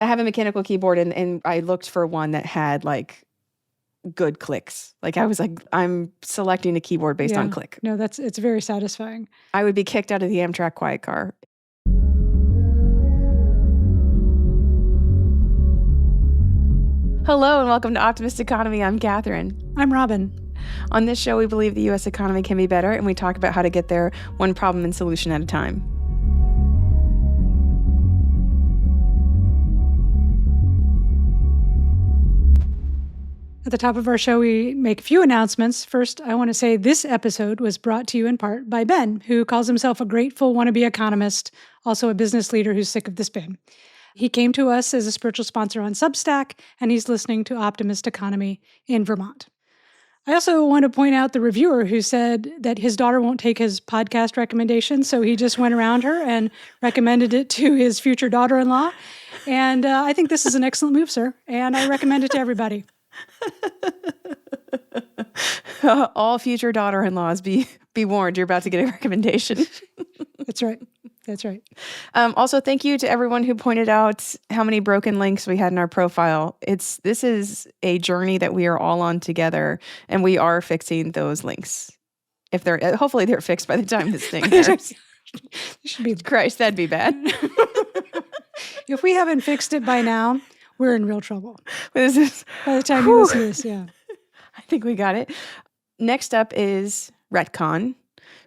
I have a mechanical keyboard and I looked for one that had like good clicks. Like I was like, I'm selecting a keyboard based on click. No, it's very satisfying. I would be kicked out of the Amtrak quiet car. Hello and welcome to Optimist Economy. I'm Kathryn. I'm Robin. On this show, we believe the U.S. economy can be better, and we talk about how to get there one problem and solution at a time. At the top of our show, we make a few announcements. First, I want to say this episode was brought to you in part by Ben, who calls himself a grateful wannabe economist, also a business leader who's sick of the spin. He came to us as a spiritual sponsor on Substack, and he's listening to Optimist Economy in Vermont. I also want to point out the reviewer who said that his daughter won't take his podcast recommendation, so he just went around her and recommended it to his future daughter-in-law. And I think this is an excellent move, sir, and I recommend it to everybody. All future daughter-in-laws, be warned, you're about to get a recommendation. That's right. That's right. Also, thank you to everyone who pointed out how many broken links we had in our profile. This is a journey that we are all on together, and we are fixing those links. Hopefully they're fixed by the time this thing airs. Should be Christ, that'd be bad. If we haven't fixed it by now, we're in real trouble. By the time you listen to this, yeah. I think we got it. Next up is Retcon.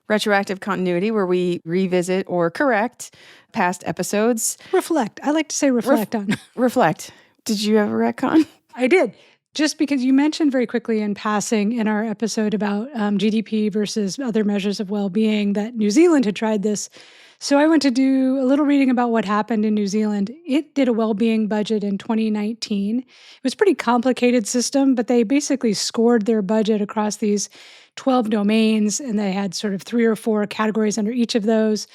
Retroactive continuity, where we revisit or correct past episodes. Reflect. I like to say reflect on. Reflect. Did you have a retcon? I did. Just because you mentioned very quickly in passing in our episode about GDP versus other measures of well-being that New Zealand had tried this. So I went to do a little reading about what happened in New Zealand. It did a well-being budget in 2019. It was a pretty complicated system, but they basically scored their budget across these 12 domains, and they had sort of 3 or 4 categories under each of those.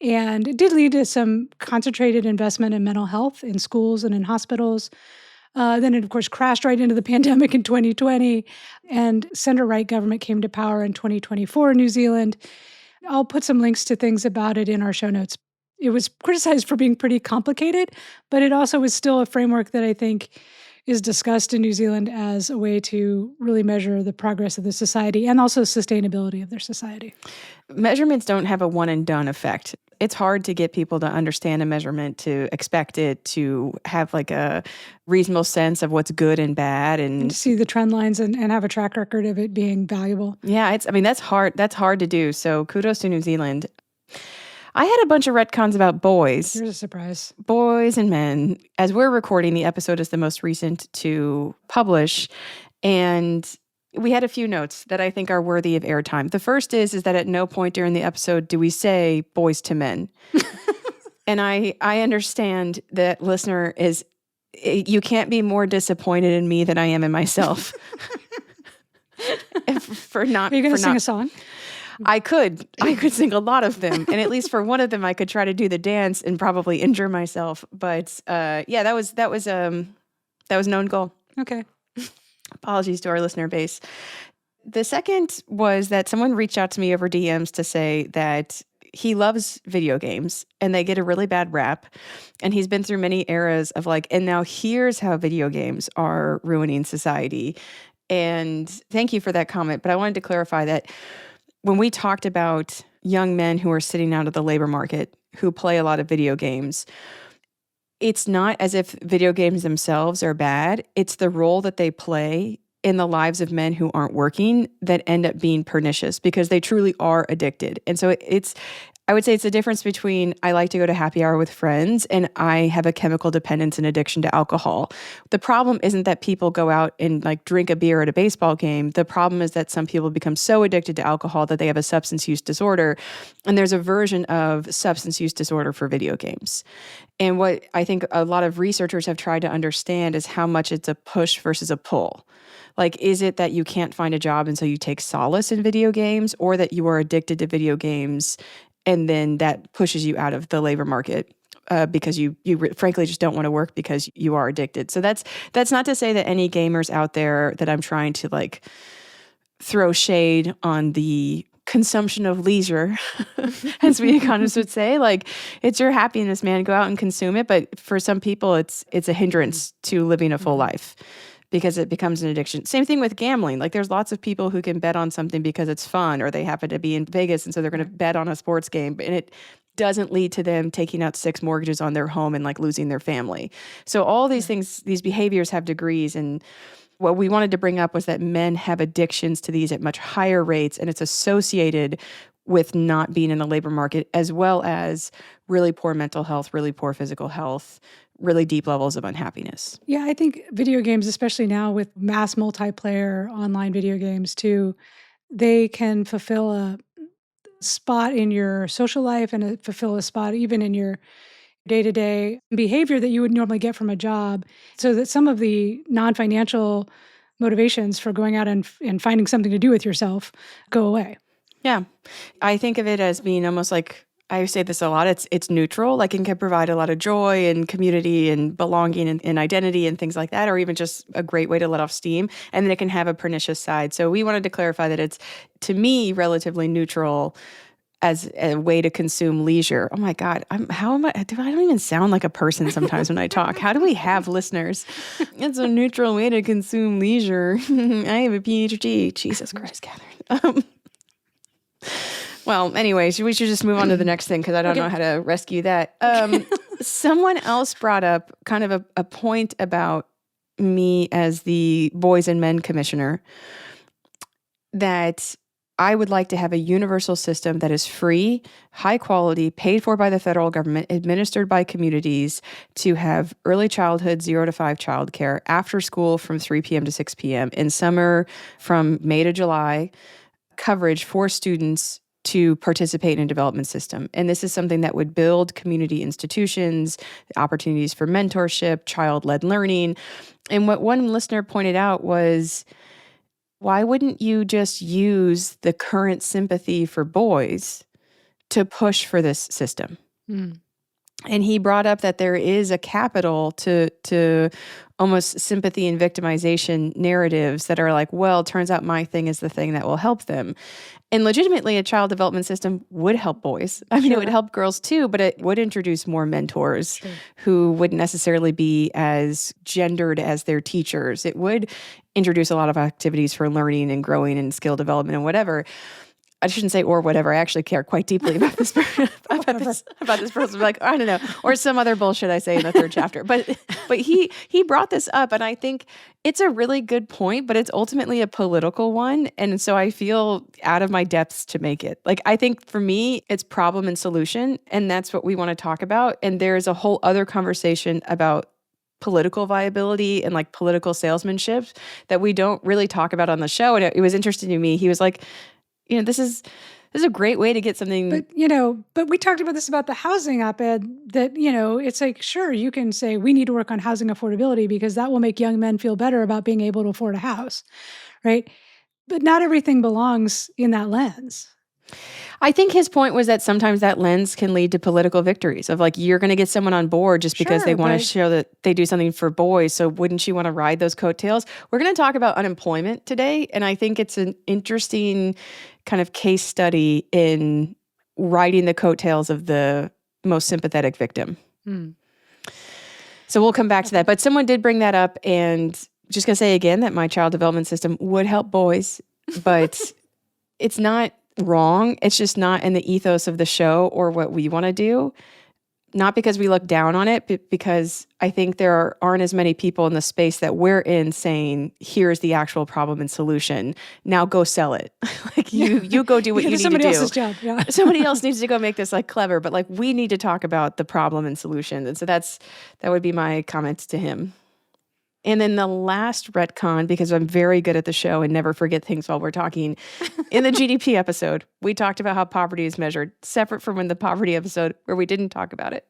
And it did lead to some concentrated investment in mental health in schools and in hospitals. Then it, of course, crashed right into the pandemic in 2020, and center-right government came to power in 2024 in New Zealand. I'll put some links to things about it in our show notes. It was criticized for being pretty complicated, but it also was still a framework that I think is discussed in New Zealand as a way to really measure the progress of the society and also sustainability of their society. Measurements don't have a one-and-done effect. It's hard to get people to understand a measurement, to expect it, to have like a reasonable sense of what's good and bad. And to see the trend lines and have a track record of it being valuable. Yeah, that's hard. That's hard to do. So kudos to New Zealand. I had a bunch of retcons about boys. Here's a surprise. Boys and men. As we're recording, the episode is the most recent to publish. And we had a few notes that I think are worthy of airtime. The first is that at no point during the episode do we say boys to men. And I understand that listener is, you can't be more disappointed in me than I am in myself. Are you going to sing a song? I could sing a lot of them, and at least for one of them, I could try to do the dance and probably injure myself. But yeah, that was an own goal. Okay. Apologies to our listener base. The second was that someone reached out to me over DMs to say that he loves video games and they get a really bad rap. And he's been through many eras of like, and now here's how video games are ruining society. And thank you for that comment. But I wanted to clarify that when we talked about young men who are sitting out of the labor market, who play a lot of video games, it's not as if video games themselves are bad. It's the role that they play in the lives of men who aren't working that end up being pernicious because they truly are addicted. And so I would say it's a difference between I like to go to happy hour with friends and I have a chemical dependence and addiction to alcohol. The problem isn't that people go out and like drink a beer at a baseball game. The problem is that some people become so addicted to alcohol that they have a substance use disorder. And there's a version of substance use disorder for video games. And what I think a lot of researchers have tried to understand is how much it's a push versus a pull. Like, is it that you can't find a job and so you take solace in video games, or that you are addicted to video games and then that pushes you out of the labor market because you frankly just don't want to work because you are addicted? So that's not to say that any gamers out there that I'm trying to like throw shade on the consumption of leisure, as we economists would say. Like, it's your happiness, man. Go out and consume it. But for some people, it's a hindrance to living a full life because it becomes an addiction. Same thing with gambling. Like, there's lots of people who can bet on something because it's fun, or they happen to be in Vegas, and so they're going to bet on a sports game, and it doesn't lead to them taking out 6 mortgages on their home and like losing their family. So all these things, these behaviors have degrees. And what we wanted to bring up was that men have addictions to these at much higher rates, and it's associated with not being in the labor market, as well as really poor mental health, really poor physical health, really deep levels of unhappiness. Yeah, I think video games, especially now with mass multiplayer online video games too, they can fulfill a spot in your social life and fulfill a spot even in your day-to-day behavior that you would normally get from a job, so that some of the non-financial motivations for going out and finding something to do with yourself go away. Yeah. I think of it as being almost like, I say this a lot, it's neutral. Like, it can provide a lot of joy and community and belonging and identity and things like that, or even just a great way to let off steam. And then it can have a pernicious side. So we wanted to clarify that it's, to me, relatively neutral as a way to consume leisure. Oh my God, I don't even sound like a person sometimes when I talk. How do we have listeners? It's a neutral way to consume leisure. I have a PhD. Jesus Christ, Kathryn. Well, anyways, we should just move on to the next thing because I don't know how to rescue that. Someone else brought up kind of a point about me as the Boys and Men Commissioner, that I would like to have a universal system that is free, high quality, paid for by the federal government, administered by communities, to have early childhood 0 to 5 childcare, after school from 3 p.m. to 6 p.m., in summer from May to July, coverage for students to participate in a development system. And this is something that would build community institutions, opportunities for mentorship, child-led learning. And what one listener pointed out was, why wouldn't you just use the current sympathy for boys to push for this system? Mm. And he brought up that there is a capital to almost sympathy and victimization narratives that are like, well, turns out my thing is the thing that will help them. And legitimately, a child development system would help boys. I mean, it would help girls too, but it would introduce more mentors who wouldn't necessarily be as gendered as their teachers. It would introduce a lot of activities for learning and growing and skill development and whatever. I shouldn't say or whatever. I actually care quite deeply about this about this person. Like, I don't know, or some other bullshit I say in the 3rd chapter. But he brought this up, and I think it's a really good point. But it's ultimately a political one, and so I feel out of my depths to make it. Like, I think for me, it's problem and solution, and that's what we want to talk about. And there's a whole other conversation about political viability and like political salesmanship that we don't really talk about on the show. And it was interesting to me. He was like, this is a great way to get something. But we talked about this about the housing op-ed that, it's like, sure, you can say we need to work on housing affordability because that will make young men feel better about being able to afford a house, right? But not everything belongs in that lens. I think his point was that sometimes that lens can lead to political victories of like, you're going to get someone on board just because they want to show that they do something for boys. So wouldn't you want to ride those coattails? We're going to talk about unemployment today. And I think it's an interesting kind of case study in riding the coattails of the most sympathetic victim. So we'll come back to that. But someone did bring that up, and just going to say again that my child development system would help boys, but it's not wrong. It's just not in the ethos of the show or what we want to do. Not because we look down on it, but because I think there aren't as many people in the space that we're in saying, here's the actual problem and solution. Now go sell it. Like you go do what you need to do. Somebody else's job. Yeah. Somebody else needs to go make this like clever, but like we need to talk about the problem and solution. And so that would be my comment to him. And then the last retcon, because I'm very good at the show and never forget things while we're talking, in the GDP episode, we talked about how poverty is measured, separate from in the poverty episode where we didn't talk about it.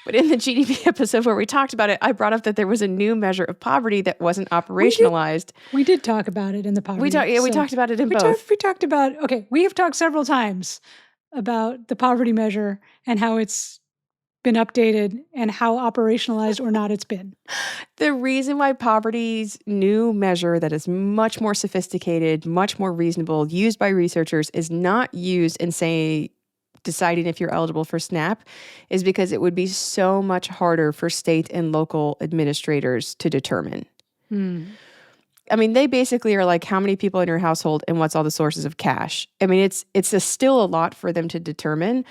But in the GDP episode where we talked about it, I brought up that there was a new measure of poverty that wasn't operationalized. We did talk about it in the poverty. We talked about it in both. We talked about, we have talked several times about the poverty measure and how it's been updated and how operationalized or not it's been. The reason why poverty's new measure that is much more sophisticated, much more reasonable, used by researchers, is not used in, say, deciding if you're eligible for SNAP is because it would be so much harder for state and local administrators to determine. I mean, they basically are like, how many people in your household and what's all the sources of cash? I mean, it's still a lot for them to determine,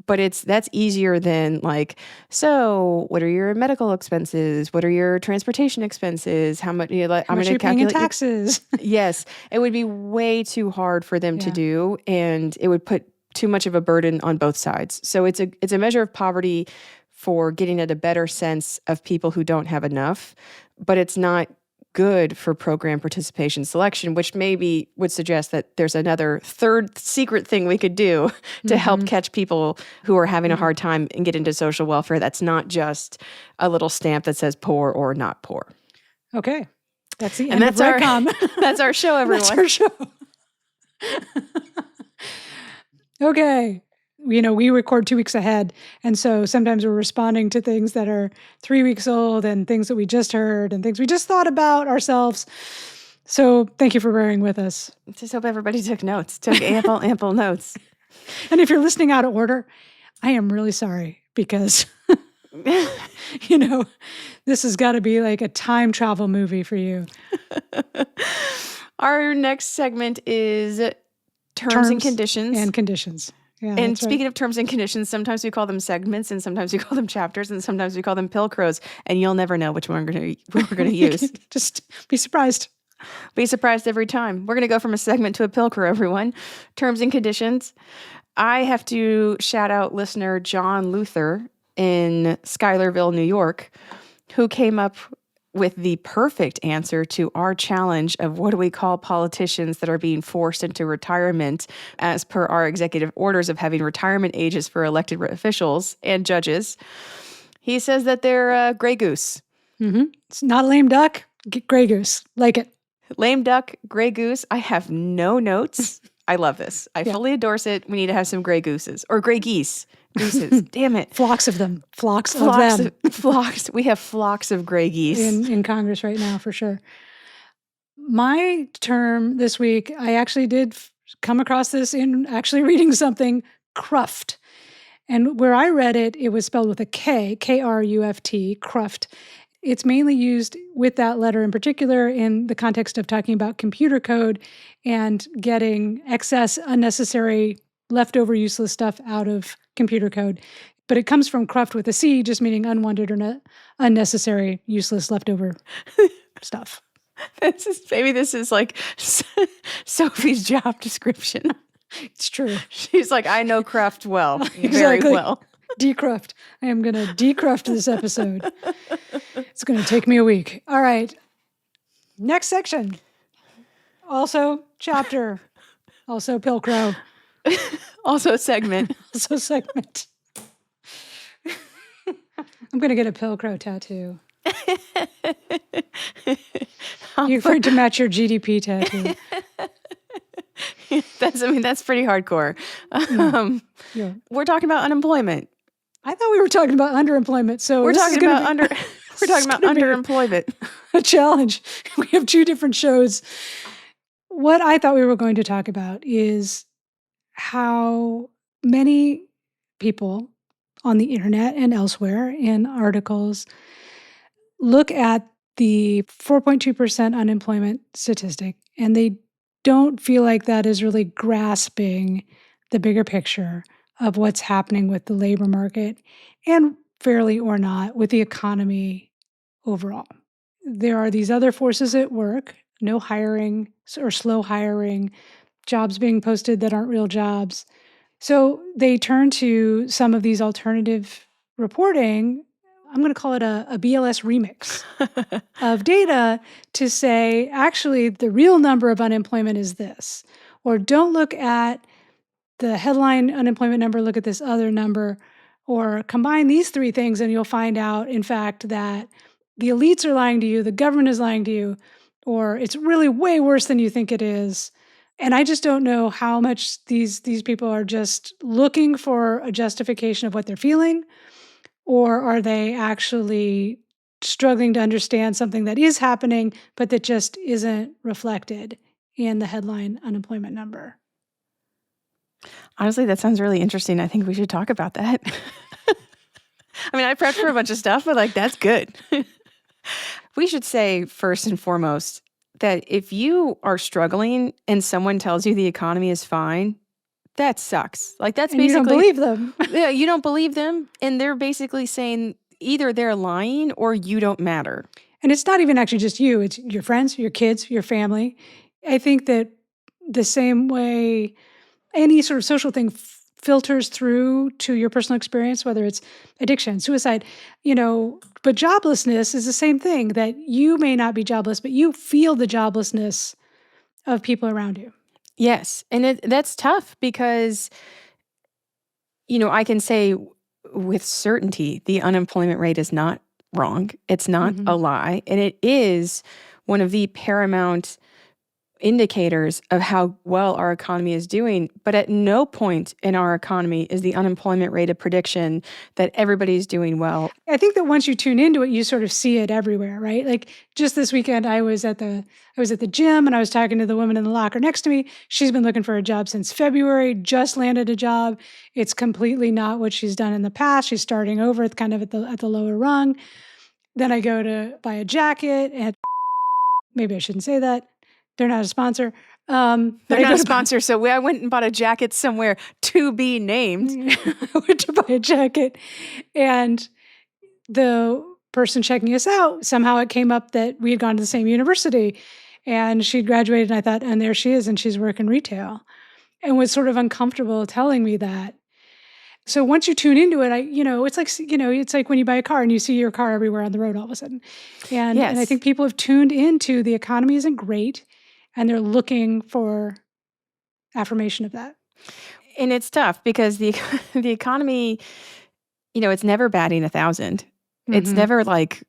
but that's easier than like, so what are your medical expenses? What are your transportation expenses? How much, I'm going to paying in calculate taxes. Yes, it would be way too hard for them to do, and it would put too much of a burden on both sides. So it's a measure of poverty for getting at a better sense of people who don't have enough, but it's not good for program participation selection, which maybe would suggest that there's another third secret thing we could do to help catch people who are having a hard time and get into social welfare. That's not just a little stamp that says poor or not poor. Okay. That's the end of Retcon. That's our show, everyone. That's our show. Okay. We record 2 weeks ahead. And so sometimes we're responding to things that are 3 weeks old and things that we just heard and things we just thought about ourselves. So thank you for bearing with us. Just hope everybody took ample notes. And if you're listening out of order, I am really sorry because, this has got to be like a time travel movie for you. Our next segment is terms and conditions. And conditions. Yeah, and speaking of terms and conditions, sometimes we call them segments, and sometimes we call them chapters, and sometimes we call them pilcrows, and you'll never know which one we're going to use. Just be surprised. Be surprised every time. We're going to go from a segment to a pilcrow, everyone. Terms and conditions. I have to shout out listener John Luther in Schuylerville, New York, who came up with the perfect answer to our challenge of what do we call politicians that are being forced into retirement as per our executive orders of having retirement ages for elected officials and judges. He says that they're gray goose. It's not a lame duck, gray goose. Like it. Lame duck, gray goose. I have no notes. I love this. I fully endorse it. We need to have some gray gooses or gray geese. Gooses. Damn it. Flocks of them. Flocks of them. Flocks. We have flocks of gray geese. In Congress right now, for sure. My term this week, I actually did come across this in actually reading something, cruft. And where I read it, it was spelled with a K, K-R-U-F-T, cruft. It's mainly used with that letter in particular in the context of talking about computer code and getting excess, unnecessary, leftover useless stuff out of computer code. But it comes from cruft with a C, just meaning unwanted or unnecessary, useless, leftover stuff. Maybe this is like Sophie's job description. It's true. She's like, I know cruft well, exactly. very well. Decruft. I am going to decruft this episode. It's going to take me a week. All right. Next section. Also chapter. Also pilcrow. Also segment. Also segment. I'm going to get a pilcrow tattoo. You're going to match your GDP tattoo. That's pretty hardcore. Yeah. We're talking about unemployment. I thought we were talking about underemployment. So we're talking about underemployment. A challenge. We have 2 different shows. What I thought we were going to talk about is how many people on the internet and elsewhere in articles look at the 4.2% unemployment statistic, and they don't feel like that is really grasping the bigger picture of what's happening with the labor market and, fairly or not, with the economy overall. There are these other forces at work, no hiring or slow hiring, jobs being posted that aren't real jobs. So they turn to some of these alternative reporting. I'm going to call it a BLS remix of data to say, actually, the real number of unemployment is this. Or don't look at the headline unemployment number, look at this other number. Or combine these 3 things and you'll find out, in fact, that the elites are lying to you, the government is lying to you, or it's really way worse than you think it is. And I just don't know how much these people are just looking for a justification of what they're feeling, Or are they actually struggling to understand something that is happening, but that just isn't reflected in the headline unemployment number? Honestly, that sounds really interesting. I think we should talk about that. I mean, I prepped for a bunch of stuff, but like, that's good. We should say first and foremost that if you are struggling and someone tells you the economy is fine, that sucks. Like, that's And you don't basically, believe them. yeah, you don't believe them. And they're basically saying either they're lying or you don't matter. And it's not even actually just you, it's your friends, your kids, your family. I think that the same way any sort of social thing filters through to your personal experience, whether it's addiction, suicide, but joblessness is the same thing, that you may not be jobless, but you feel the joblessness of people around you. Yes. And that's tough because, I can say with certainty the unemployment rate is not wrong. It's not a lie. And it is one of the paramount indicators of how well our economy is doing. But at no point in our economy is the unemployment rate a prediction that everybody's doing well. I think that once you tune into it, you sort of see it everywhere, right? Like just this weekend, I was at the gym and I was talking to the woman in the locker next to me. She's been looking for a job since February, just landed a job. It's completely not what she's done in the past. She's starting over at kind of at the lower rung. Then I go to buy a jacket and maybe I shouldn't say that. They're not a sponsor. They're not a sponsor, so I went and bought a jacket somewhere to be named. I went to buy a jacket, and the person checking us out, somehow it came up that we had gone to the same university, and she'd graduated, and I thought, and there she is, and she's working retail, and was sort of uncomfortable telling me that. So once you tune into it, it's like when you buy a car and you see your car everywhere on the road all of a sudden. And, Yes. and I think people have tuned into the economy isn't great, and they're looking for affirmation of that. And it's tough because the economy, it's never batting 1,000. It's never like,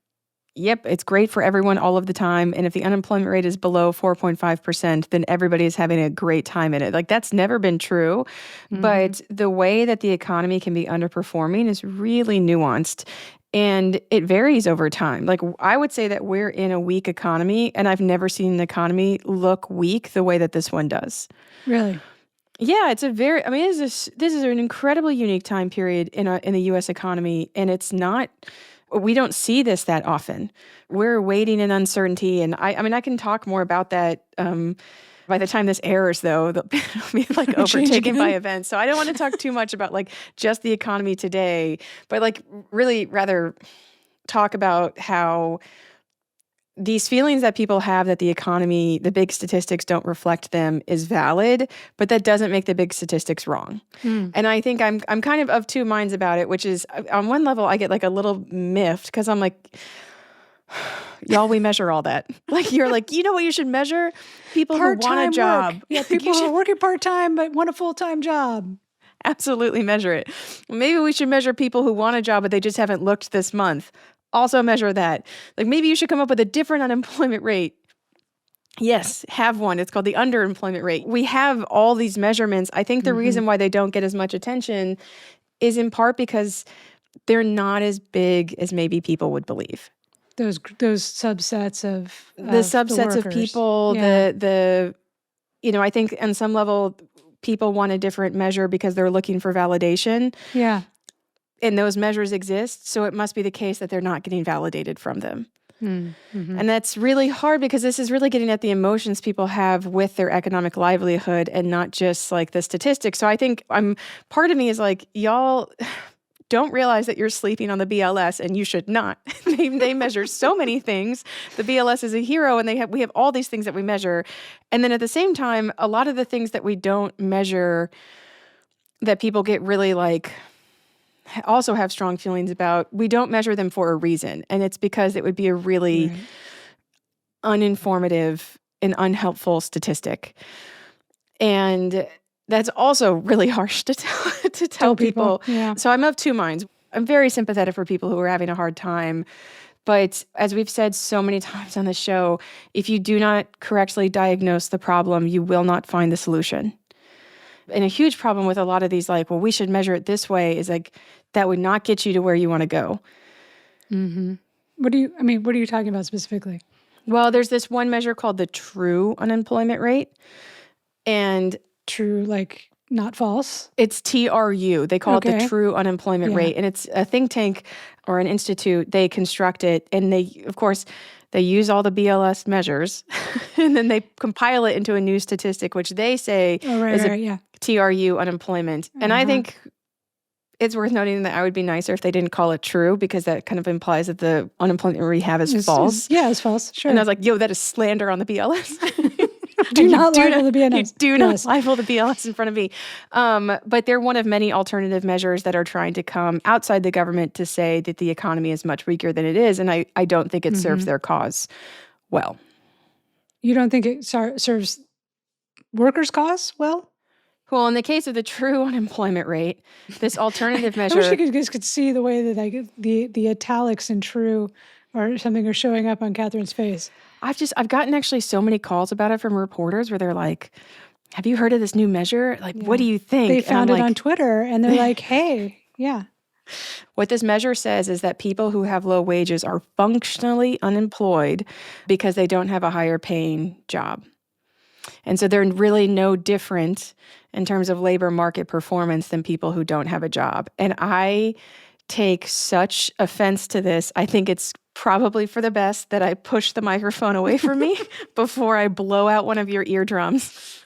yep, it's great for everyone all of the time. And if the unemployment rate is below 4.5%, then everybody is having a great time in it. Like, that's never been true. But the way that the economy can be underperforming is really nuanced. And it varies over time. Like, I would say that we're in a weak economy, and I've never seen an economy look weak the way that this one does. Really? Yeah, this is an incredibly unique time period in the U.S. economy, and it's not. We don't see this that often. We're waiting in uncertainty, and I can talk more about that. By the time this airs, though, it'll be like overtaken by events. So I don't want to talk too much about like just the economy today, but like really rather talk about how these feelings that people have that the economy, the big statistics don't reflect them is valid, but that doesn't make the big statistics wrong. And I think I'm kind of two minds about it, which is on one level I get like a little miffed because I'm like, y'all, we measure all that. Like, you're like, you know what you should measure? People who want a job. Work. Yeah, people who are working part-time but want a full-time job. Absolutely measure it. Maybe we should measure people who want a job, but they just haven't looked this month. Also measure that. Like, maybe you should come up with a different unemployment rate. Yes, have one. It's called the underemployment rate. We have all these measurements. I think the reason why they don't get as much attention is in part because they're not as big as maybe people would believe. Those subsets of the subsets of people, yeah. I think on some level people want a different measure because they're looking for validation. Yeah. And those measures exist, so it must be the case that they're not getting validated from them. And that's really hard because this is really getting at the emotions people have with their economic livelihood and not just like the statistics. So I think part of me is like, y'all don't realize that you're sleeping on the BLS, and you should not. They measure so many things. The BLS is a hero, and we have all these things that we measure. And then at the same time, a lot of the things that we don't measure that people get really like also have strong feelings about, we don't measure them for a reason. And it's because it would be a really uninformative and unhelpful statistic. And that's also really harsh to tell people. Yeah. So I'm of two minds. I'm very sympathetic for people who are having a hard time. But as we've said so many times on the show, if you do not correctly diagnose the problem, you will not find the solution. And a huge problem with a lot of these, like, well, we should measure it this way, is like, that would not get you to where you want to go. Mm-hmm. What are you talking about specifically? Well, there's this one measure called the true unemployment rate. And true, like not false? It's TRU. They call it the true unemployment rate. And it's a think tank or an institute. They construct it. And they, of course, they use all the BLS measures. And then they compile it into a new statistic, which they say is TRU unemployment. And I think it's worth noting that I would be nicer if they didn't call it true, because that kind of implies that the unemployment rate we have is false. It's false. Sure. And I was like, yo, that is slander on the BLS. Do not libel the BLS. You do not libel the BLS in front of me. But they're one of many alternative measures that are trying to come outside the government to say that the economy is much weaker than it is. And I don't think it serves their cause well. You don't think it serves workers' cause well? Well, in the case of the true unemployment rate, this alternative measure... I wish you guys could see the way that the italics in true or something are showing up on Kathryn's face. I've gotten actually so many calls about it from reporters where they're like, have you heard of this new measure? Like, what do you think? They found it on Twitter and they're like, hey, yeah. What this measure says is that people who have low wages are functionally unemployed because they don't have a higher paying job. And so they're really no different in terms of labor market performance than people who don't have a job. And I take such offense to this. I think it's probably for the best that I push the microphone away from me before I blow out one of your eardrums.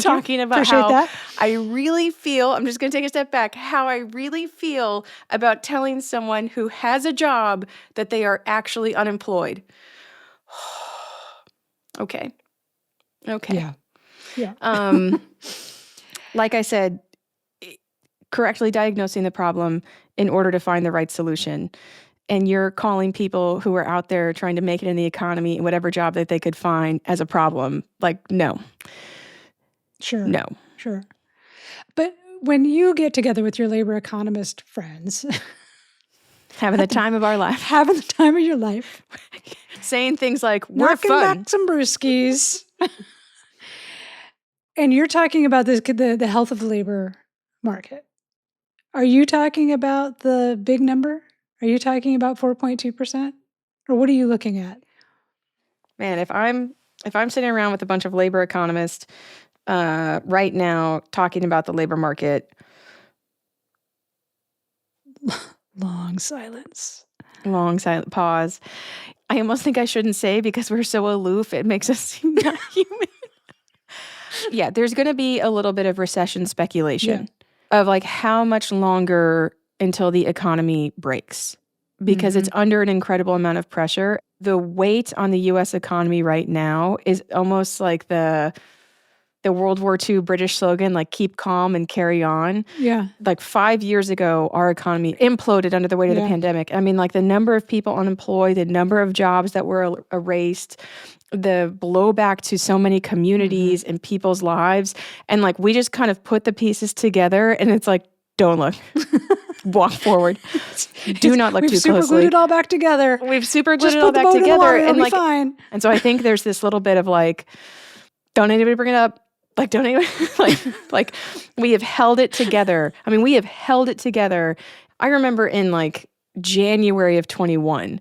Talking about how I really feel, I'm just going to take a step back, how I really feel about telling someone who has a job that they are actually unemployed. Okay. Yeah. Like I said, correctly diagnosing the problem in order to find the right solution. And you're calling people who are out there trying to make it in the economy, whatever job that they could find, as a problem. Like, no. Sure. No. Sure. But when you get together with your labor economist friends... having the time of our life. Having the time of your life. Saying things like, we're knocking fun. Back some brewskis. And you're talking about the health of the labor market. Are you talking about the big number? Are you talking about 4.2%? Or what are you looking at? Man, if I'm sitting around with a bunch of labor economists right now talking about the labor market. Long silence. Long silent pause. I almost think I shouldn't say, because we're so aloof, it makes us seem not human. Yeah, there's going to be a little bit of recession speculation of like how much longer until the economy breaks, because it's under an incredible amount of pressure. The weight on the U.S. economy right now is almost like the World War II British slogan, like, keep calm and carry on. Yeah. Like 5 years ago, our economy imploded under the weight of the pandemic. I mean, like, the number of people unemployed, the number of jobs that were erased, the blowback to so many communities and people's lives. And like, we just kind of put the pieces together and it's like, don't look. Walk forward. Do not look too closely. We've super glued it all back together. We've super glued it all back together. And like, fine. And so I think there's this little bit of like, don't anybody bring it up. Like, don't anybody, like we have held it together. I mean, we have held it together. I remember in like January of 21,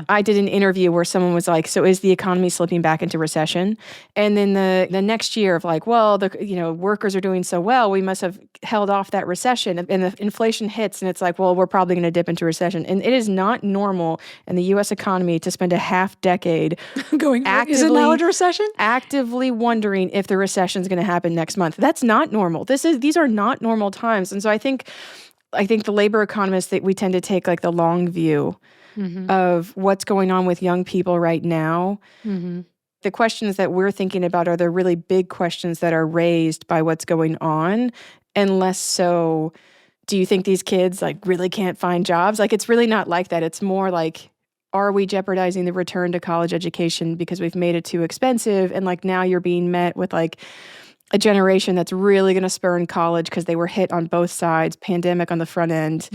I did an interview where someone was like, so is the economy slipping back into recession? And then the next year of like, well, workers are doing so well, we must have held off that recession. And the inflation hits and it's like, well, we're probably going to dip into recession. And it is not normal in the U.S. economy to spend a half decade going, is it now a recession? Actively wondering if the recession is going to happen next month. That's not normal. These are not normal times. And so I think the labor economists, that we tend to take like the long view of what's going on with young people right now. The questions that we're thinking about are the really big questions that are raised by what's going on, and less so, do you think these kids like really can't find jobs? Like, it's really not like that. It's more like, are we jeopardizing the return to college education because we've made it too expensive? And like, now you're being met with like a generation that's really going to spurn college because they were hit on both sides, pandemic on the front end,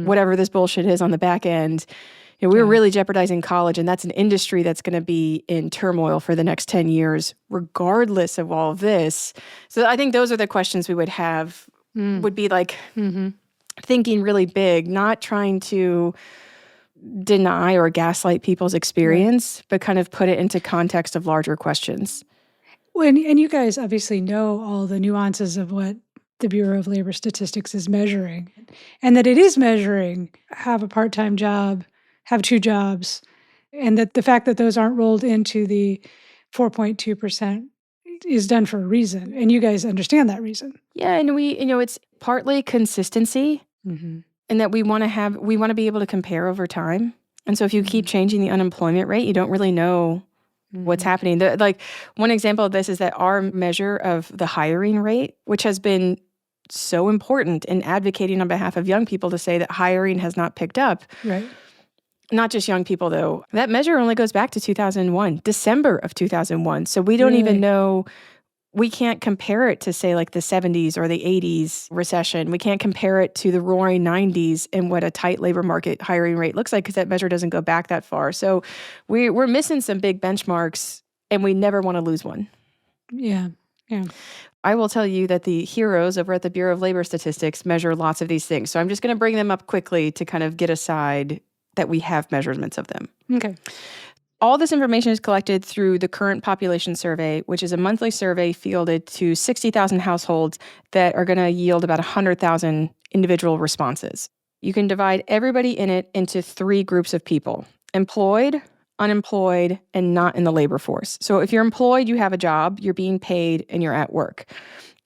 whatever this bullshit is on the back end. You know, we're Yeah. really jeopardizing college, and that's an industry that's going to be in turmoil for the next 10 years, regardless of all of this. So I think those are the questions we would have, would be like thinking really big, not trying to deny or gaslight people's experience, but kind of put it into context of larger questions. Well, and you guys obviously know all the nuances of what the Bureau of Labor Statistics is measuring, and that it is measuring have a part-time job, have 2 jobs, and that the fact that those aren't rolled into the 4.2% is done for a reason, and you guys understand that reason. Yeah, and it's partly consistency, and that we want to be able to compare over time. And so if you keep changing the unemployment rate, you don't really know what's happening. Like one example of this is that our measure of the hiring rate, which has been so important in advocating on behalf of young people to say that hiring has not picked up. Right. Not just young people, though. That measure only goes back to 2001, December of 2001. So we don't even know. We can't compare it to, say, like the 70s or the 80s recession. We can't compare it to the roaring 90s and what a tight labor market hiring rate looks like because that measure doesn't go back that far. So we're missing some big benchmarks, and we never want to lose one. Yeah. Yeah. I will tell you that the heroes over at the Bureau of Labor Statistics measure lots of these things. So I'm just going to bring them up quickly to kind of get aside that we have measurements of them. Okay. All this information is collected through the Current Population Survey, which is a monthly survey fielded to 60,000 households that are going to yield about 100,000 individual responses. You can divide everybody in it into 3 groups of people: employed, unemployed, and not in the labor force. So if you're employed, you have a job, you're being paid, and you're at work.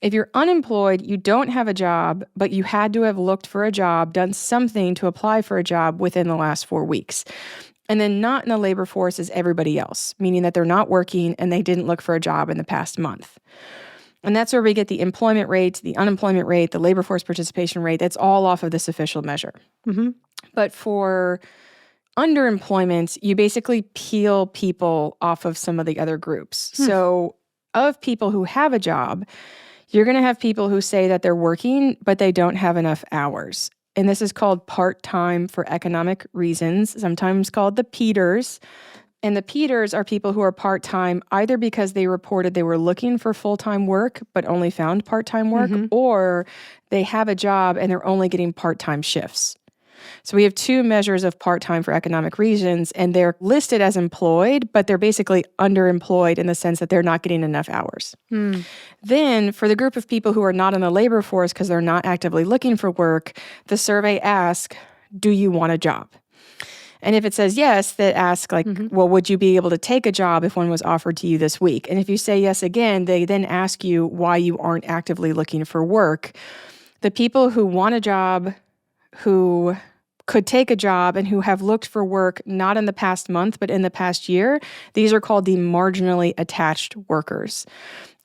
If you're unemployed, you don't have a job, but you had to have looked for a job, done something to apply for a job within the last 4 weeks. And then not in the labor force is everybody else, meaning that they're not working and they didn't look for a job in the past month. And that's where we get the employment rate, the unemployment rate, the labor force participation rate. That's all off of this official measure. But for underemployment, you basically peel people off of some of the other groups. So of people who have a job, you're going to have people who say that they're working, but they don't have enough hours. And this is called part-time for economic reasons, sometimes called the PETers. And the PETers are people who are part-time either because they reported they were looking for full-time work but only found part-time work, or they have a job and they're only getting part-time shifts. So we have 2 measures of part-time for economic reasons, and they're listed as employed, but they're basically underemployed in the sense that they're not getting enough hours. Then for the group of people who are not in the labor force because they're not actively looking for work, the survey asks, do you want a job? And if it says yes, they ask well, would you be able to take a job if one was offered to you this week? And if you say yes again, they then ask you why you aren't actively looking for work. The people who want a job, who could take a job, and who have looked for work not in the past month, but in the past year, these are called the marginally attached workers.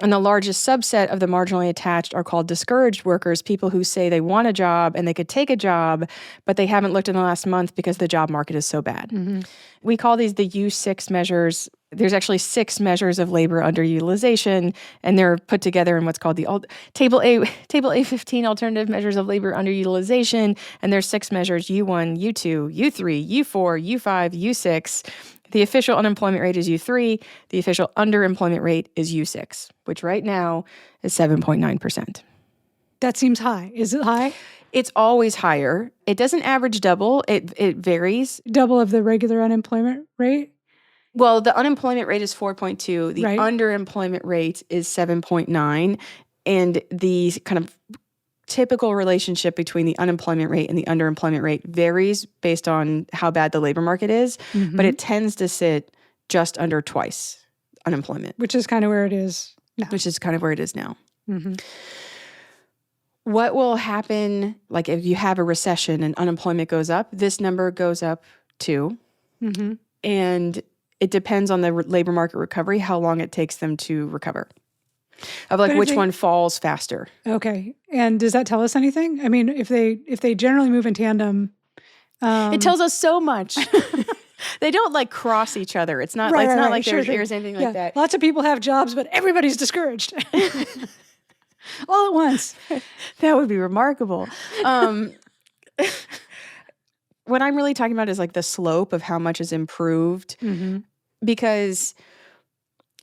And the largest subset of the marginally attached are called discouraged workers, people who say they want a job and they could take a job, but they haven't looked in the last month because the job market is so bad. We call these the U6 measures. There's actually 6 measures of labor underutilization, and they're put together in what's called the Table A15 alternative measures of labor underutilization. And there's 6 measures: U1, U2, U3, U4, U5, U6. The official unemployment rate is U3. The official underemployment rate is U6, which right now is 7.9%. That seems high. Is it high? It's always higher. It doesn't average double. It varies. Double of the regular unemployment rate? Well, the unemployment rate is 4.2. The Right. underemployment rate is 7.9. And the kind of typical relationship between the unemployment rate and the underemployment rate varies based on how bad the labor market is, but it tends to sit just under twice unemployment. Which is kind of where it is now. Which is kind of where it is now. What will happen, like if you have a recession and unemployment goes up, this number goes up too. And it depends on the labor market recovery, how long it takes them to recover. Of like which one falls faster. Okay. And does that tell us anything? I mean, if they generally move in tandem. It tells us so much. They don't like cross each other. It's not like there's anything like that. Lots of people have jobs, but everybody's discouraged. All at once. That would be remarkable. what I'm really talking about is like the slope of how much is improved, because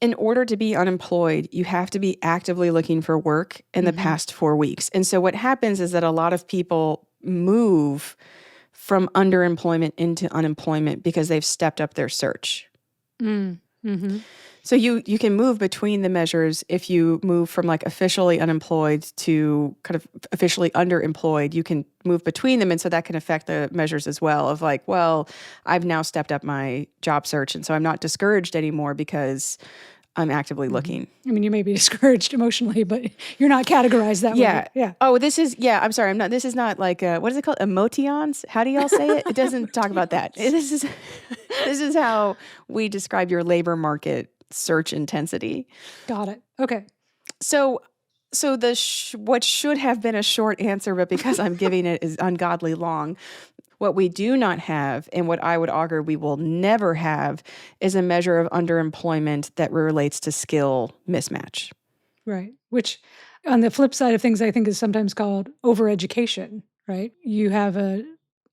in order to be unemployed, you have to be actively looking for work in the past 4 weeks. And so what happens is that a lot of people move from underemployment into unemployment because they've stepped up their search. So you can move between the measures. If you move from like officially unemployed to kind of officially underemployed, you can move between them. And so that can affect the measures as well of like, well, I've now stepped up my job search. And so I'm not discouraged anymore because I'm actively looking. I mean, you may be discouraged emotionally, but you're not categorized that way. Yeah. Oh, I'm sorry. This is not like, what is it called? Emotions? How do y'all say it? It doesn't talk about that. This is how we describe your labor market search intensity. Got it. Okay. So what should have been a short answer, but because I'm giving it is ungodly long. What we do not have, and what I would argue we will never have, is a measure of underemployment that relates to skill mismatch. Right. Which, on the flip side of things, I think is sometimes called overeducation, right? You have a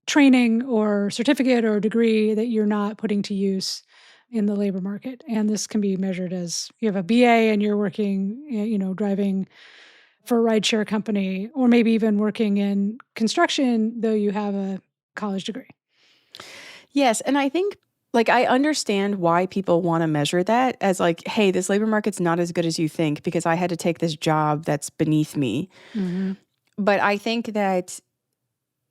training or certificate or degree that you're not putting to use in the labor market. And this can be measured as you have a BA and you're working, driving for a rideshare company, or maybe even working in construction, though you have a college degree. Yes. And I think I understand why people want to measure that as like, hey, this labor market's not as good as you think because I had to take this job that's beneath me. But I think that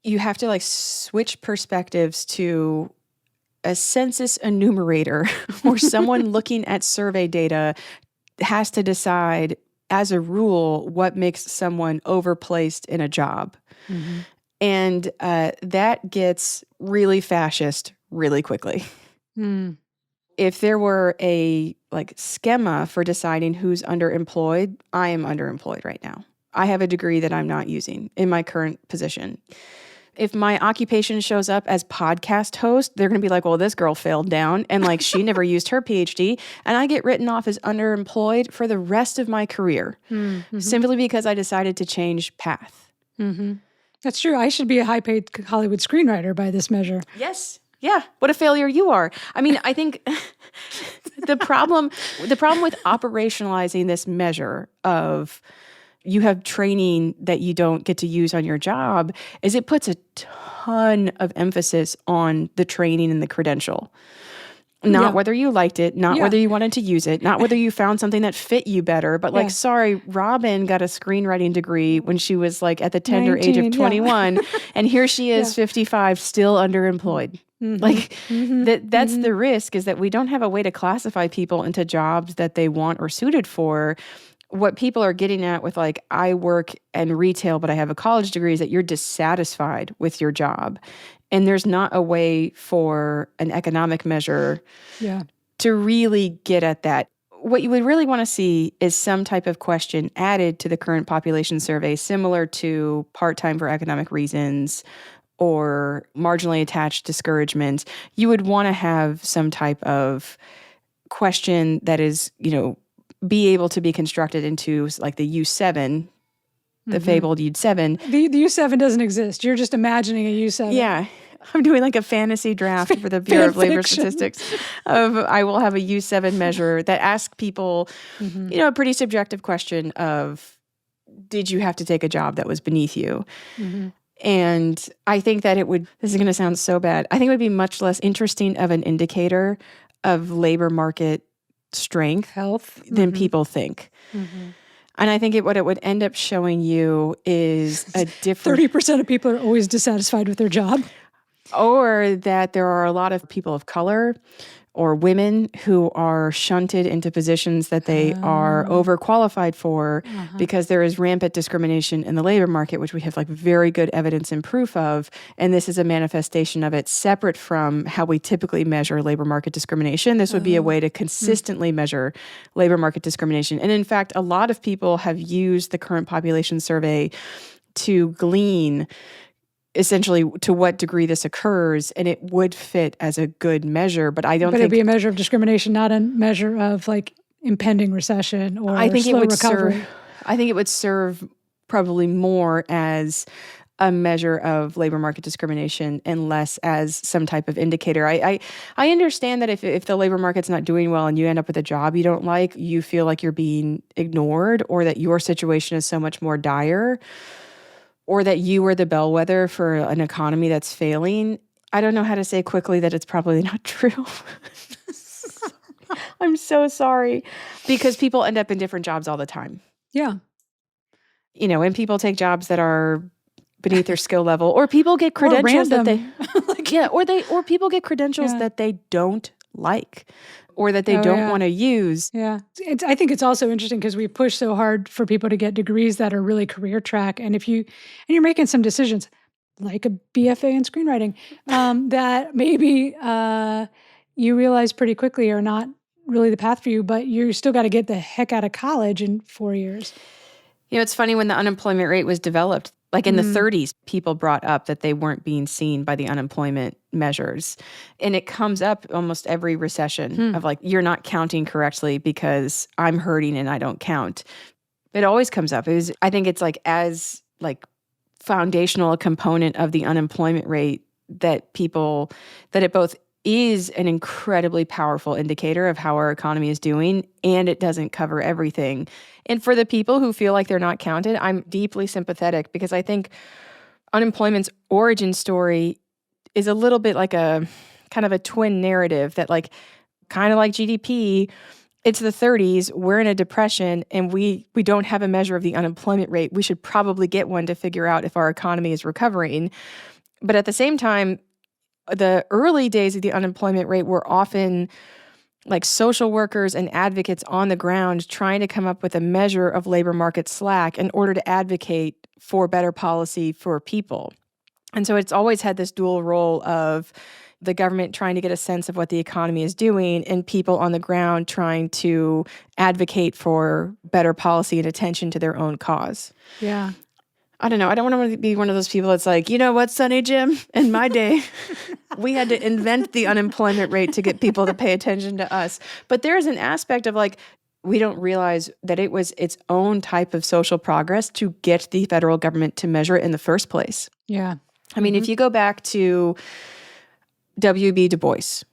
you have to switch perspectives to a census enumerator or someone looking at survey data has to decide as a rule what makes someone overplaced in a job. And that gets really fascist really quickly. If there were a schema for deciding who's underemployed, I am underemployed right now. I have a degree that I'm not using in my current position. If my occupation shows up as podcast host, they're going to be like, well, this girl failed down and she never used her PhD. And I get written off as underemployed for the rest of my career simply because I decided to change path. That's true. I should be a high-paid Hollywood screenwriter by this measure. Yes. Yeah. What a failure you are. I mean, I think the problem with operationalizing this measure of you have training that you don't get to use on your job is it puts a ton of emphasis on the training and the credential. Not whether you liked it, not whether you wanted to use it, not whether you found something that fit you better, but sorry, Robin got a screenwriting degree when she was at the tender 19, age of 21, and here she is 55, still underemployed. That's the risk, is that we don't have a way to classify people into jobs that they want or suited for. What people are getting at with I work in retail, but I have a college degree, is that you're dissatisfied with your job. And there's not a way for an economic measure to really get at that. What you would really want to see is some type of question added to the current population survey, similar to part-time for economic reasons or marginally attached discouragement. You would want to have some type of question that is, be able to be constructed into the U7, the fabled U7. The U7 doesn't exist. You're just imagining a U7. Yeah. I'm doing a fantasy draft for the Bureau of Labor Statistics I will have a U7 measure that asks people, a pretty subjective question of, did you have to take a job that was beneath you? And I think that this is going to sound so bad, I think it would be much less interesting of an indicator of labor market strength, health, than people think. And I think what it would end up showing you is a different... 30% of people are always dissatisfied with their job. Or that there are a lot of people of color or women who are shunted into positions that they are overqualified for because there is rampant discrimination in the labor market, which we have very good evidence and proof of. And this is a manifestation of it separate from how we typically measure labor market discrimination. This would be a way to consistently measure labor market discrimination. And in fact, a lot of people have used the current population survey to glean essentially to what degree this occurs, and it would fit as a good measure, but I don't think... But it'd be a measure of discrimination, not a measure of impending recession or slow recovery. I think it would serve probably more as a measure of labor market discrimination and less as some type of indicator. I understand that if the labor market's not doing well and you end up with a job you don't like, you feel like you're being ignored, or that your situation is so much more dire, or that you are the bellwether for an economy that's failing. I don't know how to say quickly that it's probably not true. I'm so sorry. Because people end up in different jobs all the time. Yeah. And people take jobs that are beneath their skill level, or people get credentials that they or people get credentials that they don't like, or that they don't want to use. Yeah. I think it's also interesting because we push so hard for people to get degrees that are really career track. And you're making some decisions like a BFA in screenwriting, that maybe you realize pretty quickly are not really the path for you, but you still got to get the heck out of college in 4 years. It's funny, when the unemployment rate was developed, like in the 30s, people brought up that they weren't being seen by the unemployment measures. And it comes up almost every recession of like, you're not counting correctly because I'm hurting and I don't count. It always comes up. I think it's like as like foundational a component of the unemployment rate that it both is an incredibly powerful indicator of how our economy is doing, and it doesn't cover everything. And for the people who feel like they're not counted, I'm deeply sympathetic, because I think unemployment's origin story is a little bit like a kind of a twin narrative that, like, kind of like GDP, it's the 30s, we're in a depression, and we don't have a measure of the unemployment rate. We should probably get one to figure out if our economy is recovering. But at the same time, the early days of the unemployment rate were often like social workers and advocates on the ground trying to come up with a measure of labor market slack in order to advocate for better policy for people. And so it's always had this dual role of the government trying to get a sense of what the economy is doing, and people on the ground trying to advocate for better policy and attention to their own cause. Yeah. I don't know. I don't want to be one of those people that's like, you know what, Sonny Jim? In my day, we had to invent the unemployment rate to get people to pay attention to us. But there is an aspect of like, we don't realize that it was its own type of social progress to get the federal government to measure it in the first place. Yeah. I mean, if you go back to W.E.B. Du Bois,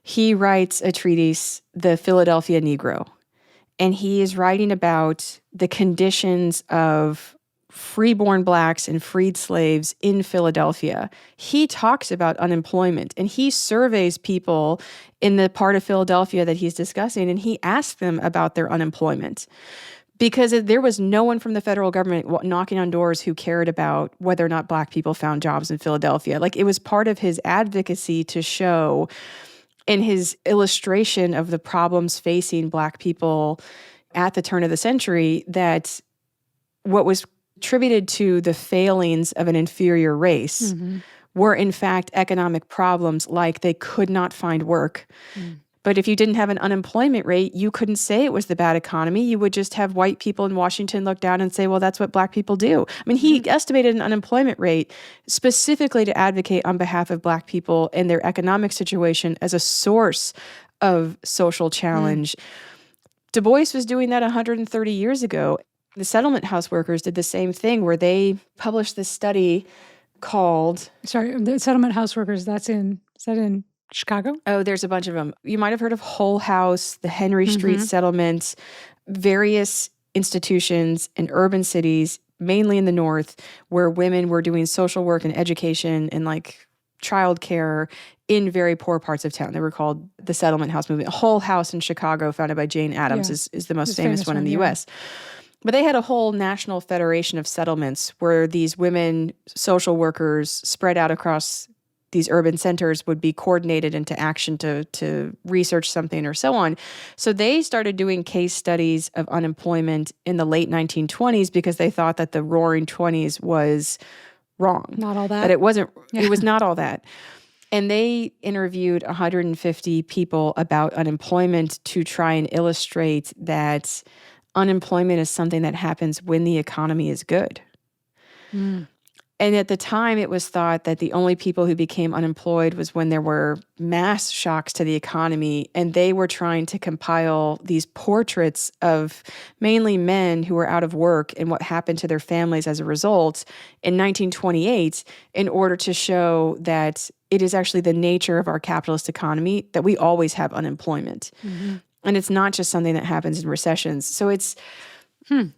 he writes a treatise, The Philadelphia Negro, and he is writing about the conditions of freeborn Blacks and freed slaves in Philadelphia. He talks about unemployment, and he surveys people in the part of Philadelphia that he's discussing, and he asks them about their unemployment. Because there was no one from the federal government knocking on doors who cared about whether or not Black people found jobs in Philadelphia. Like, it was part of his advocacy to show, in his illustration of the problems facing Black people at the turn of the century, that what was attributed to the failings of an inferior race were in fact economic problems, like they could not find work. But if you didn't have an unemployment rate, you couldn't say it was the bad economy. You would just have white people in Washington look down and say, well, that's what Black people do. I mean, he estimated an unemployment rate specifically to advocate on behalf of Black people and their economic situation as a source of social challenge. Du Bois was doing that 130 years ago. The settlement house workers did the same thing, where they published this study called... Sorry, the settlement house workers, is that in Chicago? Oh, there's a bunch of them. You might have heard of Hull House, the Henry Street settlements, various institutions in urban cities, mainly in the North, where women were doing social work and education and like childcare in very poor parts of town. They were called the settlement house movement. Hull House in Chicago, founded by Jane Addams, is the most famous one in the U.S. But they had a whole national federation of settlements where these women social workers spread out across these urban centers would be coordinated into action to research something or so on. So they started doing case studies of unemployment in the late 1920s because they thought that the roaring 20s was wrong. Not all that. That it wasn't, it was not all that. And they interviewed 150 people about unemployment to try and illustrate that unemployment is something that happens when the economy is good. And at the time, it was thought that the only people who became unemployed was when there were mass shocks to the economy. And they were trying to compile these portraits of mainly men who were out of work and what happened to their families as a result in 1928 in order to show that it is actually the nature of our capitalist economy that we always have unemployment. Mm-hmm. And it's not just something that happens in recessions. So it's the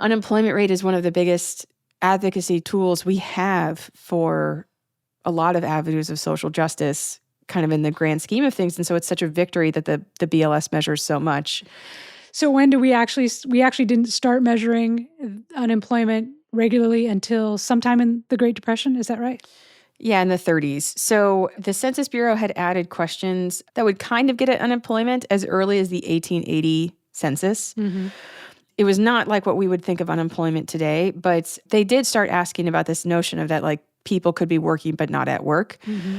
unemployment rate is one of the biggest advocacy tools we have for a lot of avenues of social justice, kind of in the grand scheme of things. And so it's such a victory that the BLS measures so much. So when do we actually didn't start measuring unemployment regularly until sometime in the Great Depression? Is that right? Yeah, in the 30s. So the Census Bureau had added questions that would kind of get at unemployment as early as the 1880 census. Mm-hmm. It was not like what we would think of unemployment today, but they did start asking about this notion of that like people could be working but not at work. Mm-hmm.